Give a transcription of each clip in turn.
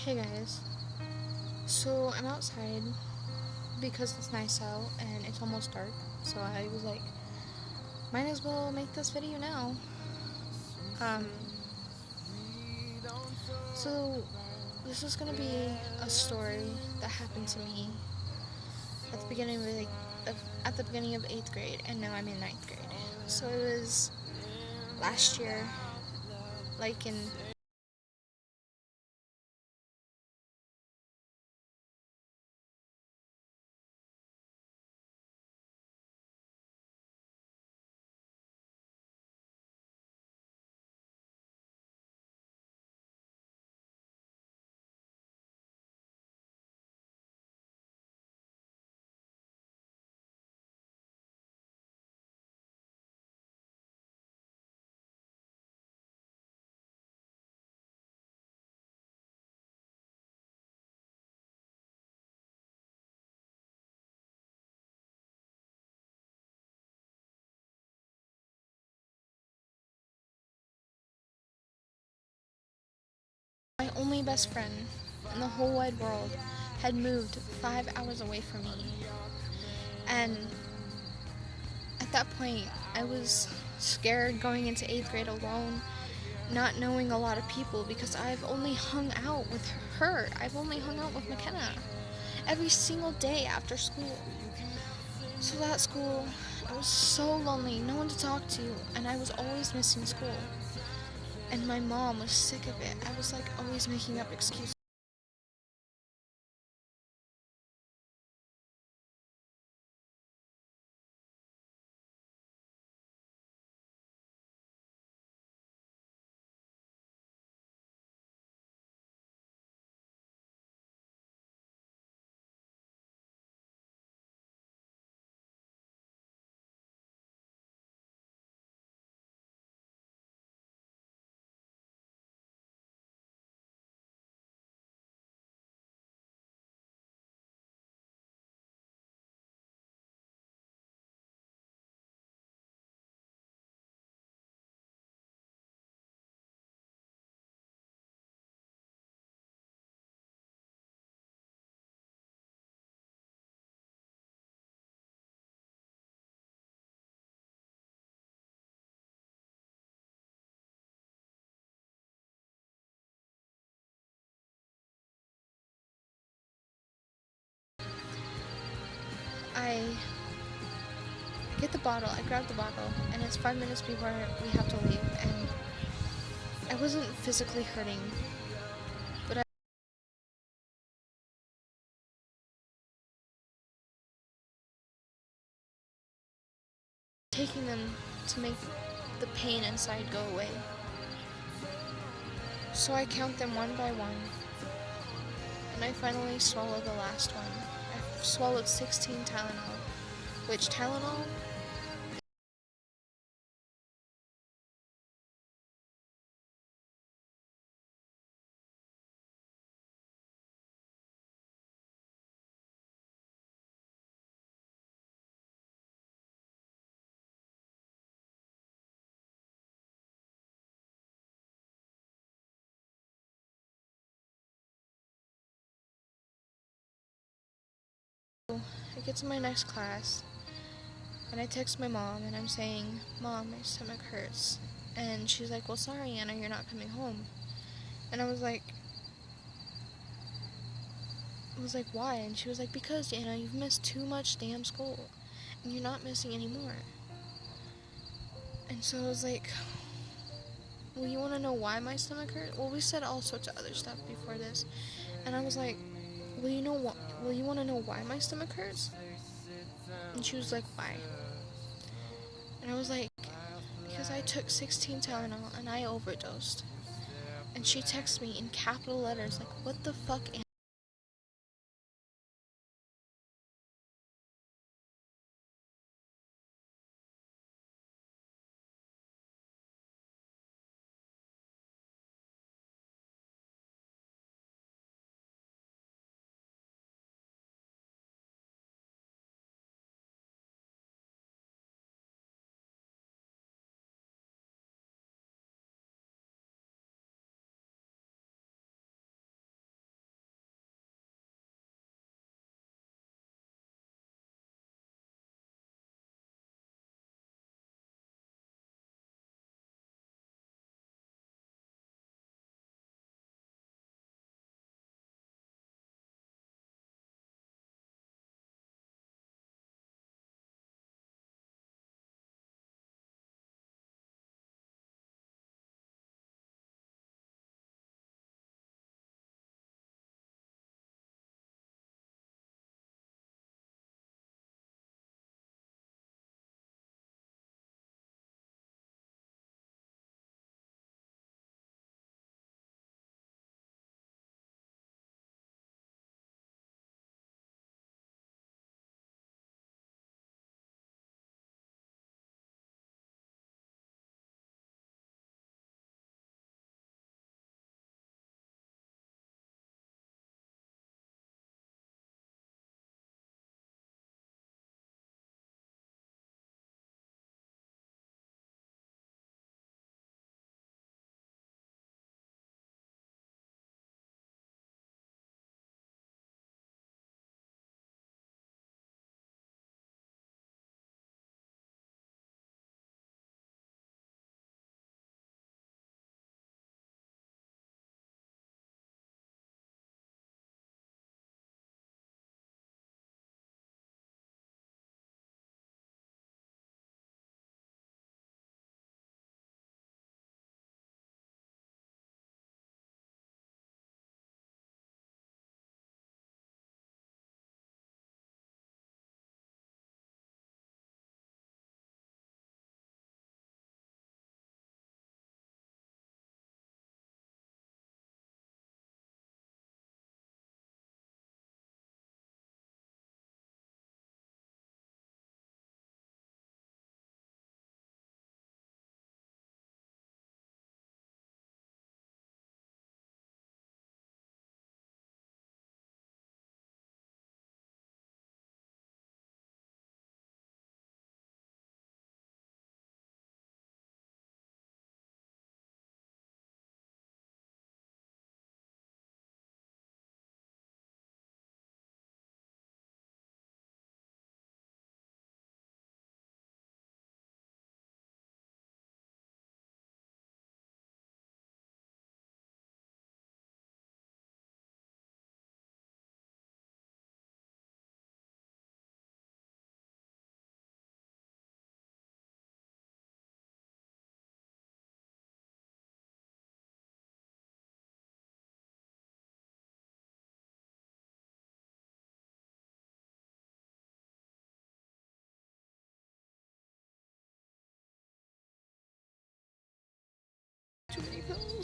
Hey guys, so I'm outside because it's nice out and it's almost dark, so I was like, might as well make this video now. Um, so this is gonna be a story that happened to me at the beginning at the beginning of 8th grade, and now I'm in 9th grade. So it was last year, like in my only best friend in the whole wide world had moved 5 hours away from me, and at that point, I was scared going into 8th grade alone, not knowing a lot of people because I've only hung out with her. I've only hung out with McKenna every single day after school. So that school, I was so lonely, no one to talk to, and I was always missing school. And my mom was sick of it. I was like always making up excuses. I get the bottle, I grab the bottle, and it's 5 minutes before we have to leave, and I wasn't physically hurting, but I taking them to make the pain inside go away. So I count them one by one, and I finally swallow the last one. I swallowed 16 Tylenol, which Tylenol I get to my next class, and I text my mom, and I'm saying, Mom, my stomach hurts. And she's like, well, sorry, Anna, you're not coming home. And I was like, why? And she was like, because, Anna, you've missed too much damn school, and you're not missing anymore. And so I was like, well, you want to know why my stomach hurt? Well, we said all sorts of other stuff before this. And I was like, well, you want to know why my stomach hurts? And she was like, why? And I was like, because I took 16 Tylenol and I overdosed. And she texted me in capital letters, like, what the fuck,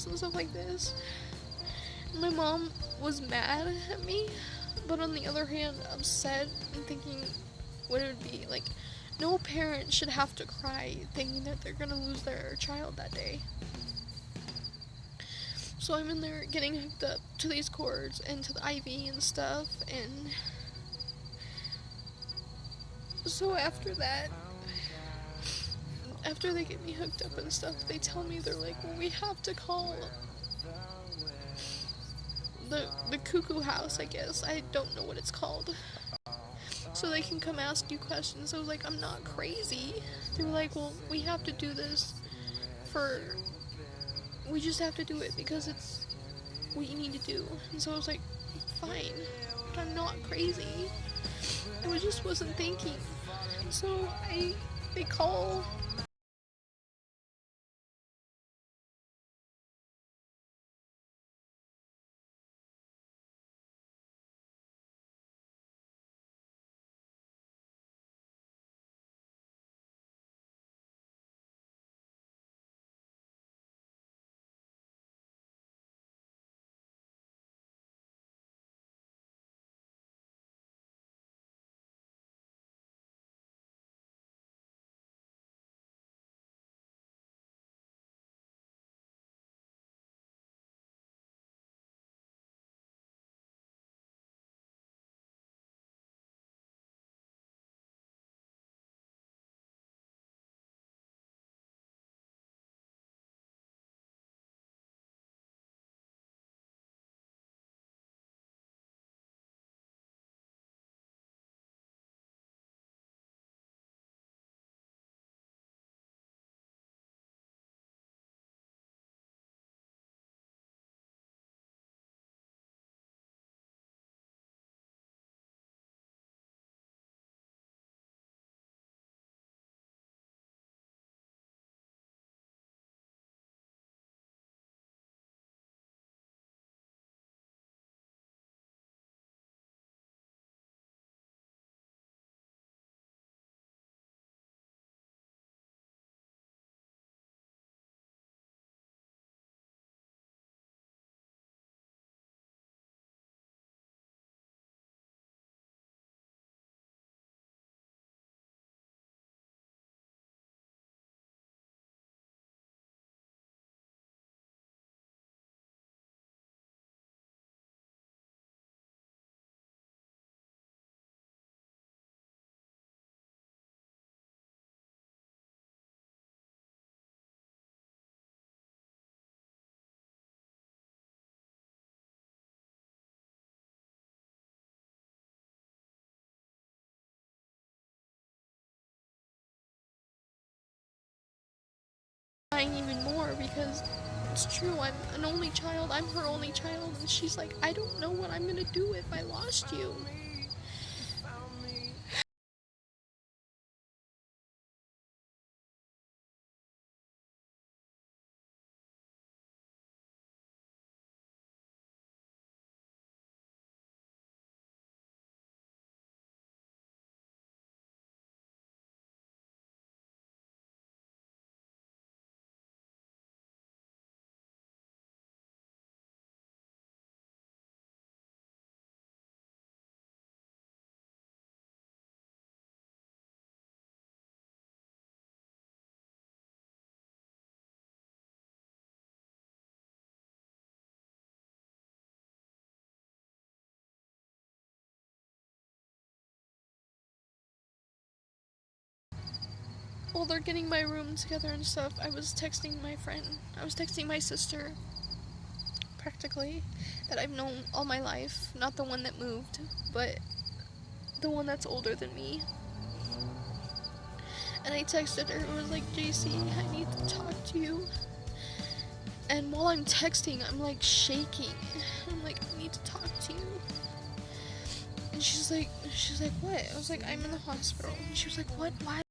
house and stuff like this. My mom was mad at me, but on the other hand, upset and thinking what it would be. Like, no parent should have to cry thinking that they're gonna lose their child that day. So I'm in there getting hooked up to these cords and to the IV and stuff, and so after that, after they get me hooked up and stuff, they tell me, they're like, well, we have to call the cuckoo house, I guess. I don't know what it's called. So they can come ask you questions. I was like, I'm not crazy. They were like, well, we have to do this we just have to do it because it's what you need to do. And so I was like, fine, but I'm not crazy. I just wasn't thinking. So they call. Crying even more because it's true, I'm an only child, I'm her only child, and she's like, I don't know what I'm gonna do if I lost you. While they're getting my room together and stuff, I was texting my friend. I was texting my sister, practically, that I've known all my life. Not the one that moved, but the one that's older than me. And I texted her, it was like, JC, I need to talk to you. And while I'm texting, I'm like shaking. I'm like, I need to talk to you. And she's like, what? I was like, I'm in the hospital. And she was like, what? Why?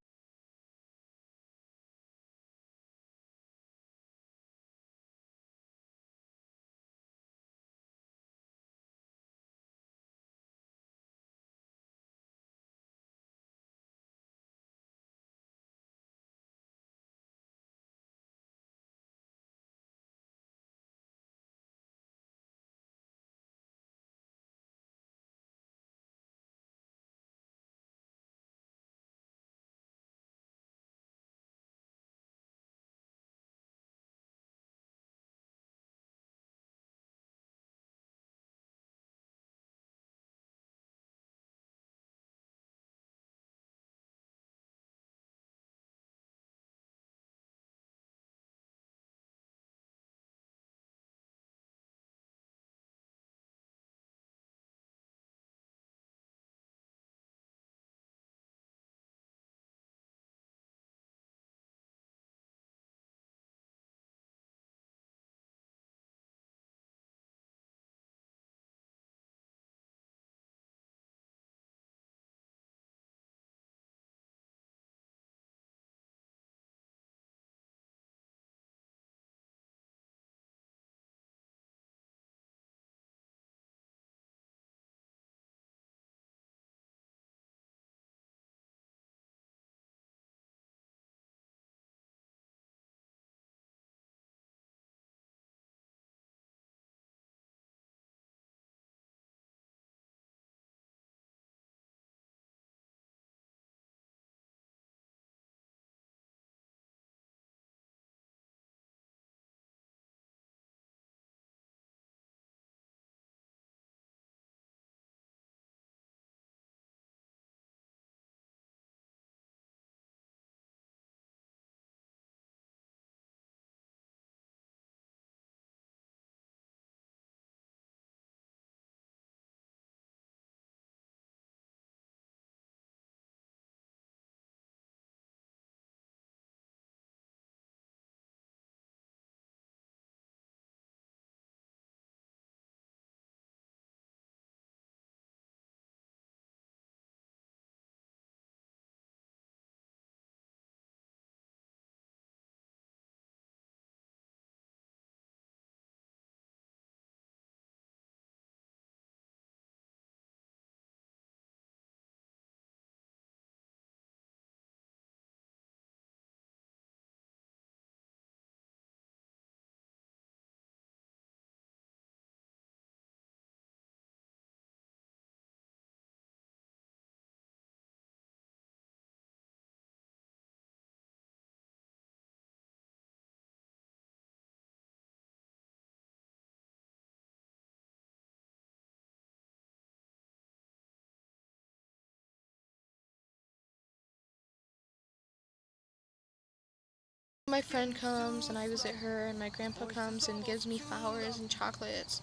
my friend comes and I visit her, and my grandpa comes and gives me flowers and chocolates,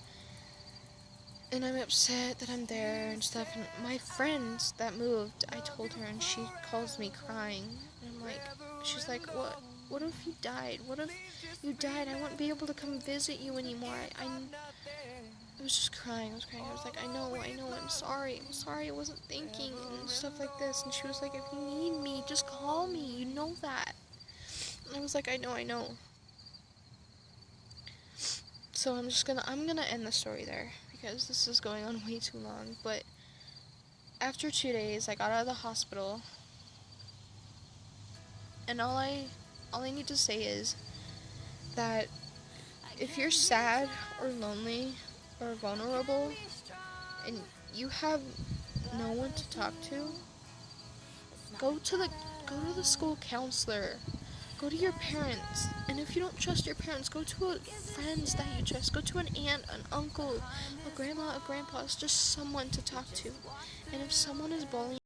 and I'm upset that I'm there and stuff. And my friend that moved, I told her, and she calls me crying, and I'm like, she's like, what if you died? What if you died? I wouldn't be able to come visit you anymore. I was just crying. I was like, I know, I'm sorry, I wasn't thinking, and stuff like this. And she was like, if you need me, just call me, you know that. And I was like, I know. So I'm gonna end the story there, because this is going on way too long. But after 2 days, I got out of the hospital, and all I need to say is that if you're sad or lonely or vulnerable, and you have no one to talk to, go to the school counselor. Go to your parents. And if you don't trust your parents, go to friends that you trust. Go to an aunt, an uncle, a grandma, a grandpa. It's just someone to talk to. And if someone is bullying,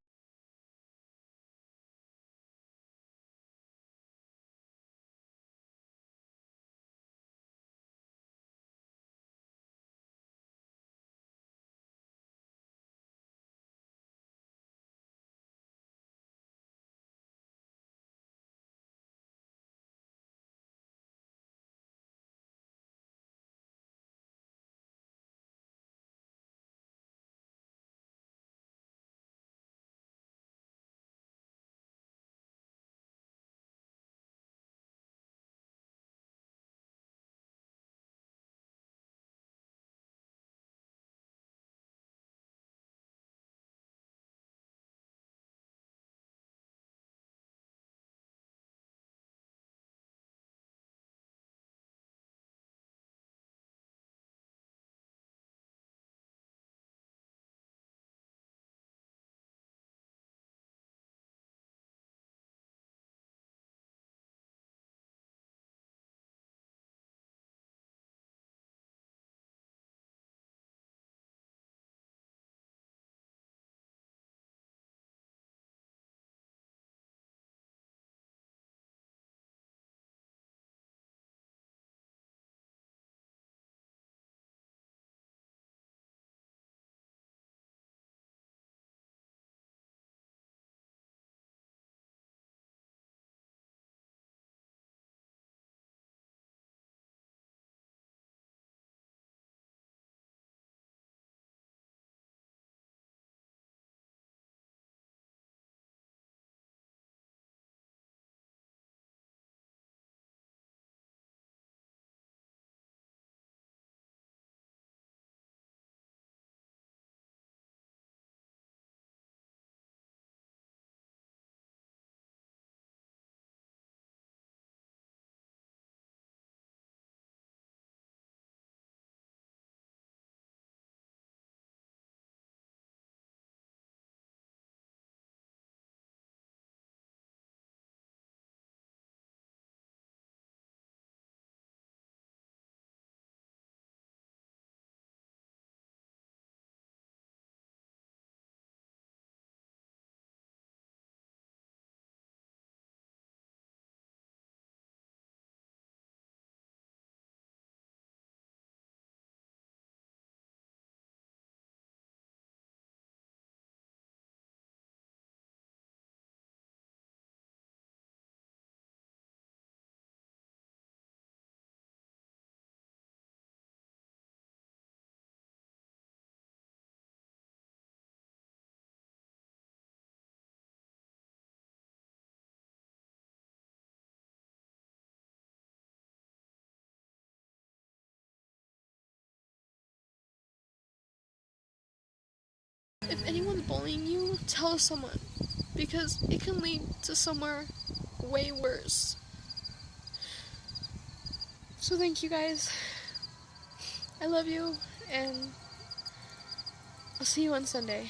if anyone's bullying you, tell someone, because it can lead to somewhere way worse. So thank you guys. I love you, and I'll see you on Sunday.